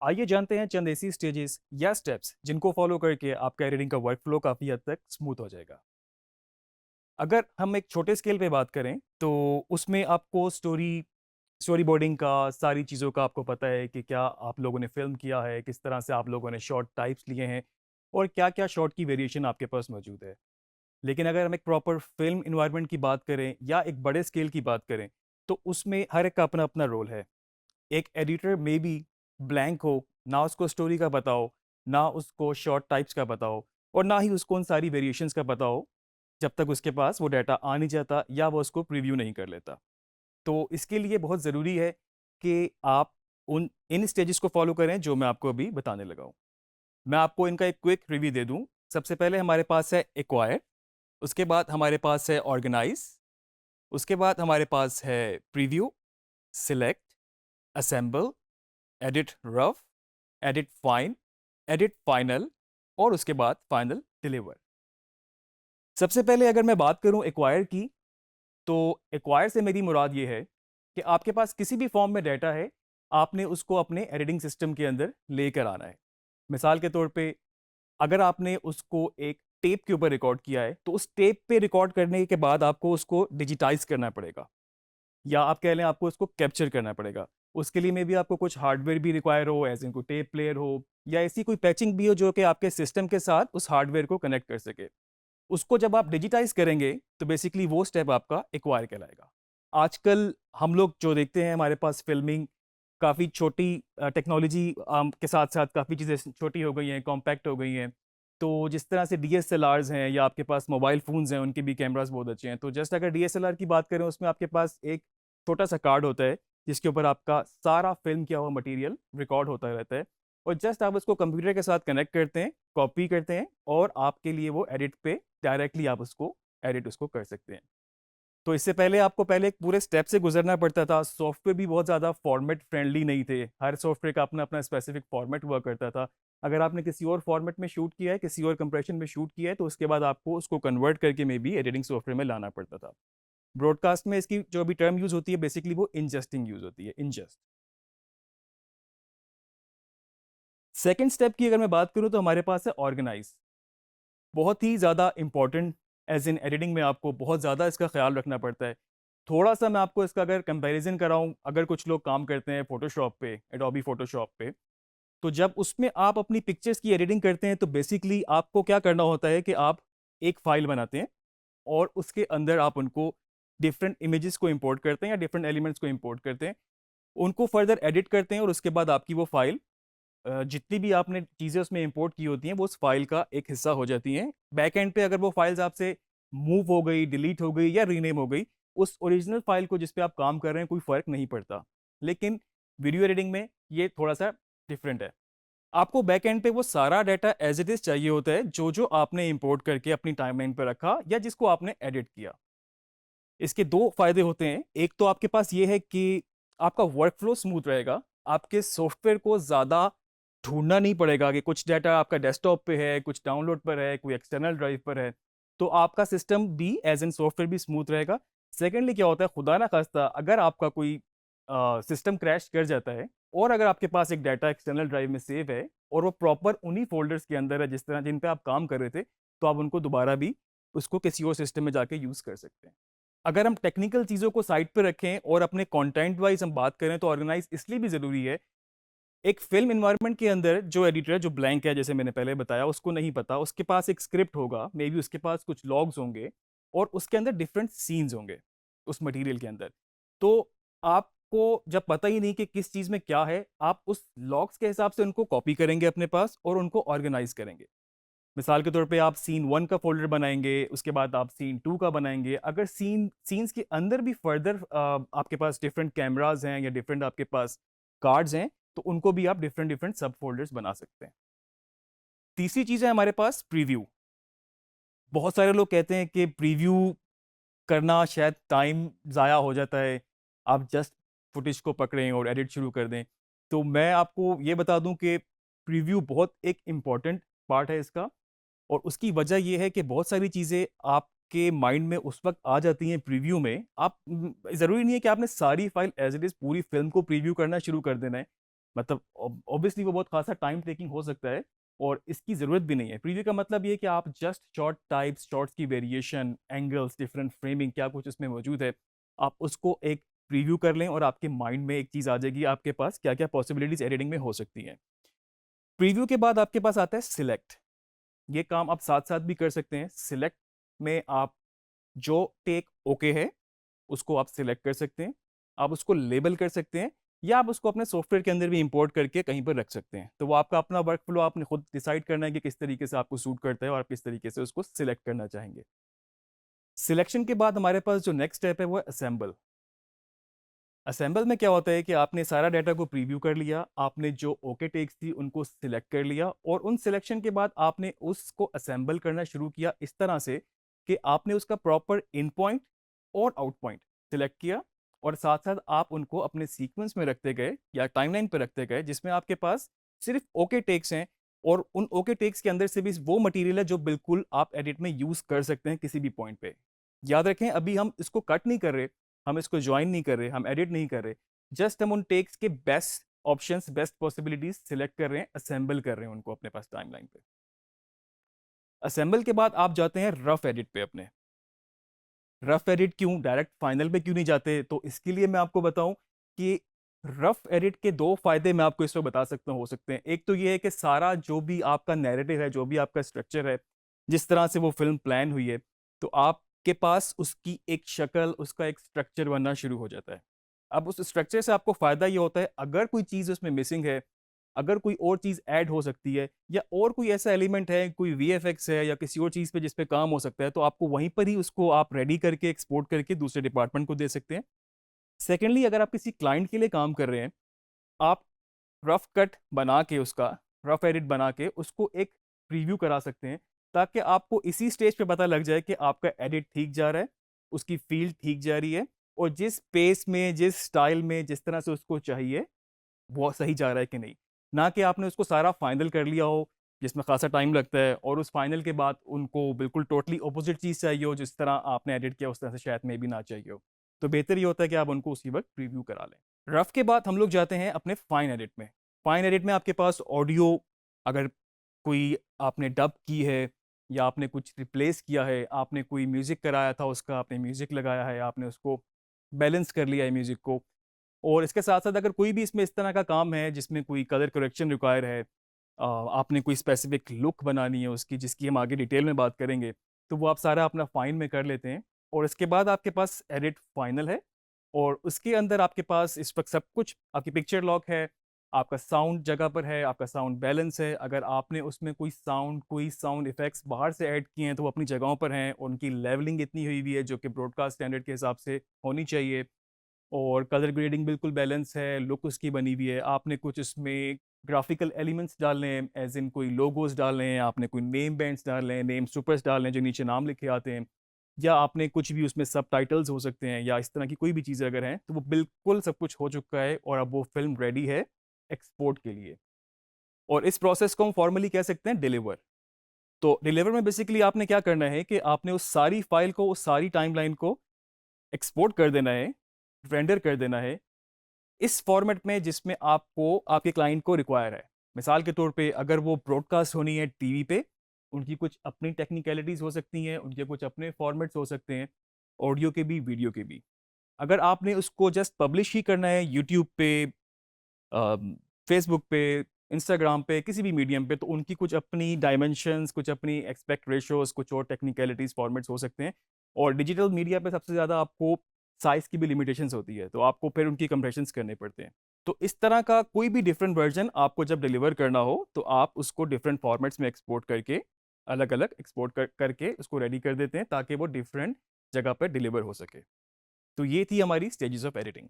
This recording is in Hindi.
आइए जानते हैं चंद ऐसी स्टेजेस या स्टेप्स जिनको फॉलो करके आपका एडिटिंग का वर्क फ्लो काफ़ी हद तक स्मूथ हो जाएगा। अगर हम एक छोटे स्केल पे बात करें तो उसमें आपको स्टोरी बोर्डिंग का सारी चीज़ों का आपको पता है कि क्या आप लोगों ने फ़िल्म किया है, किस तरह से आप लोगों ने शॉट टाइप्स लिए हैं और क्या-क्या शॉट की वेरिएशन आपके पास मौजूद है। लेकिन अगर हम एक प्रॉपर फ़िल्म एनवायरनमेंट की बात करें या एक बड़े स्केल की बात करें, तो उसमें हर एक का अपना-अपना रोल है। एक एडिटर मे बी ब्लैंक हो, ना उसको स्टोरी का पता हो, ना उसको शॉर्ट टाइप्स का पता हो और ना ही उसको उन सारी वेरिएशंस का पता हो, जब तक उसके पास वो डाटा आ नहीं जाता या वो उसको प्रीव्यू नहीं कर लेता। तो इसके लिए बहुत ज़रूरी है कि आप उन इन स्टेजेस को फ़ॉलो करें जो मैं आपको अभी बताने लगा हूँ। मैं आपको इनका एक क्विक रिव्यू दे दूँ। सबसे पहले हमारे पास है एक्वायर, उसके बाद हमारे पास है ऑर्गेनाइज़, उसके बाद हमारे पास है preview, select, assemble, edit rough, edit fine, edit final और उसके बाद फाइनल डिलीवर। सबसे पहले अगर मैं बात करूं एक्वायर की, तो एक्वायर से मेरी मुराद ये है कि आपके पास किसी भी फॉर्म में डाटा है, आपने उसको अपने एडिटिंग सिस्टम के अंदर लेकर आना है। मिसाल के तौर पे अगर आपने उसको एक टेप के ऊपर रिकॉर्ड किया है, तो उस टेप पे रिकॉर्ड करने के बाद आपको उसको डिजिटाइज करना पड़ेगा या आप कह लें आपको उसको कैप्चर करना पड़ेगा। उसके लिए में भी आपको कुछ हार्डवेयर भी रिक्वायर हो, ऐसे कोई टेप प्लेयर हो या ऐसी कोई पैचिंग भी हो जो कि आपके सिस्टम के साथ उस हार्डवेयर को कनेक्ट कर सके। उसको जब आप डिजिटाइज करेंगे तो बेसिकली वो स्टेप आपका एक्वायर कहलाएगा। आजकल हम लोग जो देखते हैं हमारे पास फिल्मिंग काफ़ी छोटी टेक्नोलॉजी के साथ साथ काफ़ी चीज़ें छोटी हो गई हैं, कॉम्पैक्ट हो गई हैं। तो जिस तरह से डीएसएलआर्स हैं या आपके पास मोबाइल फ़ोन्स हैं, उनके भी कैमरास बहुत अच्छे हैं। तो जस्ट अगर डीएसएलआर की बात करें, उसमें आपके पास एक छोटा सा कार्ड होता है जिसके ऊपर आपका सारा फिल्म किया हुआ मटेरियल रिकॉर्ड होता रहता है और जस्ट आप उसको कंप्यूटर के साथ कनेक्ट करते हैं, कॉपी करते हैं और आपके लिए वो एडिट पे डायरेक्टली आप उसको एडिट उसको कर सकते हैं। तो इससे पहले आपको पहले एक पूरे स्टेप से गुजरना पड़ता था। सॉफ्टवेयर भी बहुत ज़्यादा फॉर्मेट फ्रेंडली नहीं थे। हर सॉफ्टवेयर का अपना-अपना स्पेसिफिक फॉर्मेट हुआ करता था। अगर आपने किसी और फॉर्मेट में शूट किया है, किसी और कंप्रेशन में शूट किया है, तो उसके बाद आपको उसको कन्वर्ट करके मे बी एडिटिंग सॉफ्टवेयर में लाना पड़ता था। ब्रॉडकास्ट में इसकी जो अभी टर्म यूज़ होती है, बेसिकली वो इंजस्टिंग यूज़ होती है, इंजस्ट। सेकंड स्टेप की अगर मैं बात करूँ तो हमारे पास है ऑर्गेनाइज़। बहुत ही ज़्यादा इम्पोर्टेंट एज़ इन एडिटिंग में आपको बहुत ज़्यादा इसका ख़्याल रखना पड़ता है। थोड़ा-सा मैं आपको इसका अगर कंपैरिज़न कराऊँ, अगर कुछ लोग काम करते हैं फ़ोटोशॉप पे, एडोबी फ़ोटोशॉप पे, तो जब उसमें आप अपनी पिक्चर्स की एडिटिंग करते हैं, तो बेसिकली आपको क्या करना होता है कि आप एक फ़ाइल बनाते हैं और उसके अंदर आप उनको डिफरेंट इमेजेस को इंपोर्ट करते हैं या डिफरेंट एलिमेंट्स को इंपोर्ट करते हैं। उनको फर्दर एडिट करते हैं और उसके बाद आपकी वो फ़ाइल जितनी भी आपने चीज़ें उसमें इंपोर्ट की होती हैं, वो उस फ़ाइल का एक हिस्सा हो जाती हैं। बैक एंड पे अगर वो फ़ाइल्स आपसे मूव हो गई, डिलीट हो गई या रीनेम हो गई, उस ओरिजिनल फ़ाइल को जिस पे आप काम कर रहे हैं, कोई फ़र्क नहीं पड़ता। लेकिन वीडियो एडिटिंग में ये थोड़ा-सा डिफरेंट है। आपको बैक एंड पे वो सारा डाटा एज़ इट इज़ चाहिए होता है, जो-जो आपने इंपोर्ट करके अपनी टाइमलाइन पे रखा या जिसको आपने एडिट किया। इसके 2 फ़ायदे होते हैं। एक तो आपके पास ये है कि आपका वर्क फ्लो स्मूथ रहेगा। आपके सॉफ्टवेयर को ज़्यादा ढूँढना नहीं पड़ेगा कि कुछ डाटा आपका डेस्कटॉप पे है, कुछ डाउनलोड पर है, कोई एक्सटर्नल ड्राइव पर है। तो आपका सिस्टम भी एज़ इन सॉफ्टवेयर भी स्मूथ रहेगा। सेकंडली क्या होता है, खुदा ना ख़ास्ता अगर आपका कोई सिस्टम क्रैश कर जाता है और अगर आपके पास एक डाटा एक्सटर्नल ड्राइव में सेव है और वो प्रॉपर उन्हीं फ़ोल्डर्स के अंदर है जिस तरह जिन पे आप काम कर रहे थे, तो आप उनको दोबारा भी उसको किसी और सिस्टम में जाके यूज़ कर सकते हैं। अगर हम टेक्निकल चीज़ों को साइड पे रखें और अपने कंटेंट वाइज़ हम बात करें तो ऑर्गेनाइज़ इसलिए भी ज़रूरी है। एक फ़िल्म एनवायरनमेंट के अंदर जो एडिटर है, जो ब्लैंक है जैसे मैंने पहले बताया, उसको नहीं पता, उसके पास एक स्क्रिप्ट होगा, मे बी उसके पास कुछ लॉग्स होंगे और उसके अंदर डिफरेंट सीन्स होंगे, उस मटेरियल के अंदर। तो आपको जब पता ही नहीं कि किस चीज़ में क्या है, आप उस लॉग्स के हिसाब से उनको कॉपी करेंगे अपने पास और उनको ऑर्गेनाइज़ करेंगे। मिसाल के तौर पे आप सीन 1 का फ़ोल्डर बनाएँगे, उसके बाद आप सीन 2 का बनाएँगे। अगर सीन्स के अंदर भी फ़र्दर आपके पास डिफरेंट कैमराज़ हैं या डिफरेंट आपके पास कार्ड्स हैं, तो उनको भी आप डिफरेंट-डिफरेंट सब फ़ोल्डर्स बना सकते हैं। तीसरी चीज़ है हमारे पास प्रीव्यू। बहुत सारे लोग कहते हैं कि प्रीव्यू करना शायद टाइम ज़ाया हो जाता है। आप जस्ट फुटेज को पकड़ें और एडिट शुरू कर दें। तो मैं आपको ये बता दूँ कि प्रीव्यू बहुत एक इम्पोर्टेंट पार्ट है इसका। और उसकी वजह ये है कि बहुत सारी चीज़ें आपके माइंड में उस वक़्त आ जाती हैं प्रीव्यू में। आप ज़रूरी नहीं है कि आपने सारी फ़ाइल एज़ इट इज़ पूरी फ़िल्म को प्रीव्यू करना शुरू कर देना है। मतलब ऑब्वियसली वो बहुत खासा टाइम टेकिंग हो सकता है और इसकी ज़रूरत भी नहीं है। प्रीव्यू का मतलब ये है कि आप जस्ट शॉर्ट टाइप्स, शॉट्स की वेरिएशन, एंगल्स, डिफरेंट फ्रेमिंग क्या कुछ उसमें मौजूद है, आप उसको एक प्रीव्यू कर लें और आपके माइंड में एक चीज़ आ जाएगी आपके पास क्या-क्या पॉसिबिलिटीज़ एडिटिंग में हो सकती हैं। प्रीव्यू के बाद आपके पास आता है सिलेक्ट। ये काम आप साथ-साथ भी कर सकते हैं। सिलेक्ट में आप जो टेक ओके है, उसको आप सिलेक्ट कर सकते हैं। आप उसको लेबल कर सकते हैं या आप उसको अपने सॉफ्टवेयर के अंदर भी इंपोर्ट करके कहीं पर रख सकते हैं। तो वो आपका अपना वर्क फ्लो आपने खुद डिसाइड करना है कि किस तरीके से आपको सूट करता है और आप किस तरीके से उसको सिलेक्ट करना चाहेंगे। सिलेक्शन के बाद हमारे पास जो नेक्स्ट स्टेप है वो है असेंबल। असेंबल में क्या होता है कि आपने सारा डाटा को प्रीव्यू कर लिया, आपने जो ओके टेक्स थी उनको सिलेक्ट कर लिया और उन सिलेक्शन के बाद आपने उसको असेंबल करना शुरू किया इस तरह से कि आपने उसका प्रॉपर इन पॉइंट और आउट पॉइंट सिलेक्ट किया और साथ साथ आप उनको अपने सीक्वेंस में रखते गए या टाइमलाइन पर रखते गए जिसमें आपके पास सिर्फ ओके टेक्स हैं और उन ओके टेक्स के अंदर से भी वो मटेरियल है जो बिल्कुल आप एडिट में यूज कर सकते हैं किसी भी पॉइंट पे। याद रखें अभी हम इसको कट नहीं कर रहे, हम इसको ज्वाइन नहीं कर रहे, हम एडिट नहीं कर रहे, जस्ट हम उन टेक्स के best options, best possibilities select कर रहे हैं, असेंबल कर रहे हैं उनको अपने पास टाइमलाइन पे। असेंबल के बाद आप जाते हैं रफ एडिट पे अपने। रफ एडिट क्यों, डायरेक्ट फाइनल पे क्यों नहीं जाते? तो इसके लिए मैं आपको बताऊं कि रफ एडिट के दो फायदे मैं आपको इसमें बता सकता हूँ हो सकते हैं। एक तो ये है कि सारा जो भी आपका नैरेटिव है, जो भी आपका स्ट्रक्चर है, जिस तरह से वो फिल्म प्लान हुई है, तो आपके पास उसकी एक शक्ल, उसका एक स्ट्रक्चर बनना शुरू हो जाता है। अब उस स्ट्रक्चर से आपको फायदा ये होता है अगर कोई चीज़ उसमें मिसिंग है, अगर कोई और चीज़ ऐड हो सकती है या और कोई ऐसा एलिमेंट है, कोई वीएफएक्स है या किसी और चीज़ पे जिस पे काम हो सकता है, तो आपको वहीं पर ही उसको आप रेडी करके एक्सपोर्ट करके दूसरे डिपार्टमेंट को दे सकते हैं। सेकेंडली, अगर आप किसी क्लाइंट के लिए काम कर रहे हैं, आप रफ कट बना के उसका, रफ एडिट बना के उसको एक प्रीव्यू करा सकते हैं ताकि आपको इसी स्टेज पे पता लग जाए कि आपका एडिट ठीक जा रहा है, उसकी फील्ड ठीक जा रही है और जिस पेस में, जिस स्टाइल में, जिस तरह से उसको चाहिए वो सही जा रहा है कि नहीं। ना कि आपने उसको सारा फाइनल कर लिया हो जिसमें खासा टाइम लगता है और उस फाइनल के बाद उनको बिल्कुल टोटली अपोजिट चीज़ चाहिए हो, जिस तरह आपने एडिट किया उस तरह से शायद में भी ना चाहिए हो। तो बेहतर ये होता है कि आप उनको उसी वक्त प्रीव्यू करा लें। रफ के बाद हम लोग जाते हैं अपने फाइन एडिट में। फाइन एडिट में आपके पास ऑडियो, अगर कोई आपने डब की है या आपने कुछ रिप्लेस किया है, आपने कोई म्यूज़िक कराया था उसका, आपने म्यूज़िक लगाया है, आपने उसको बैलेंस कर लिया है म्यूज़िक को, और इसके साथ साथ अगर कोई भी इसमें इस तरह का काम है जिसमें कोई कलर करेक्शन रिक्वायर है, आपने कोई स्पेसिफिक लुक बनानी है उसकी जिसकी हम आगे डिटेल में बात करेंगे, तो वो आप सारा अपना फाइन में कर लेते हैं और इसके बाद आपके पास एडिट फाइनल है और उसके अंदर आपके पास इस वक्त सब कुछ, आपकी पिक्चर लॉक है, आपका साउंड जगह पर है, आपका साउंड बैलेंस है। अगर आपने उसमें कोई साउंड इफेक्ट्स बाहर से ऐड किए हैं तो वो अपनी जगहों पर हैं और उनकी लेवलिंग इतनी हुई हुई है जो कि ब्रॉडकास्ट स्टैंडर्ड के हिसाब से होनी चाहिए और कलर ग्रेडिंग बिल्कुल बैलेंस है, लुक उसकी बनी हुई है। आपने कुछ इसमें ग्राफिकल एलिमेंट्स डालने हैं, एज इन कोई लोगोस डालने हैं, आपने कोई नेम बैंड्स डालने हैं, नेम सुपर्स डालने हैं जो नीचे नाम लिखे आते हैं, या आपने कुछ भी उसमें सब टाइटल्स हो सकते हैं या इस तरह की कोई भी चीज़ें अगर हैं, तो वो बिल्कुल सब कुछ हो चुका है और अब वो फिल्म रेडी है एक्सपोर्ट के लिए। और इस प्रोसेस को हम फॉर्मली कह सकते हैं डिलीवर। तो डिलीवर में बेसिकली आपने क्या करना है कि आपने उस सारी फाइल को, उस सारी टाइमलाइन को एक्सपोर्ट कर देना है, रेंडर कर देना है इस फॉर्मेट में जिसमें आपको, आपके क्लाइंट को रिक्वायर है। मिसाल के तौर पे अगर वो ब्रॉडकास्ट होनी है टीवी पे, उनकी कुछ अपनी टेक्निकलिटीज़ हो सकती हैं, उनके कुछ अपने फॉर्मेट्स हो सकते हैं, ऑडियो के भी, वीडियो के भी। अगर आपने उसको जस्ट पब्लिश ही करना है यूट्यूब पे, फेसबुक पे, इंस्टाग्राम पे, किसी भी मीडियम पे, तो उनकी कुछ अपनी डायमेंशंस, कुछ अपनी एक्सपेक्ट रेशियोज़, कुछ और टेक्निकलिटीज़, फॉर्मेट्स हो सकते हैं। और डिजिटल मीडिया पे सबसे ज़्यादा आपको साइज़ की भी लिमिटेशंस होती है, तो आपको फिर उनकी कंप्रेशंस करने पड़ते हैं। तो इस तरह का कोई भी डिफरेंट वर्जन आपको जब डिलीवर करना हो, तो आप उसको डिफरेंट फॉर्मेट्स में एक्सपोर्ट करके, अलग-अलग एक्सपोर्ट करके उसको रेडी कर देते हैं ताकि वो डिफरेंट जगह पर डिलीवर हो सके। तो ये थी हमारी स्टेजेस ऑफ एडिटिंग।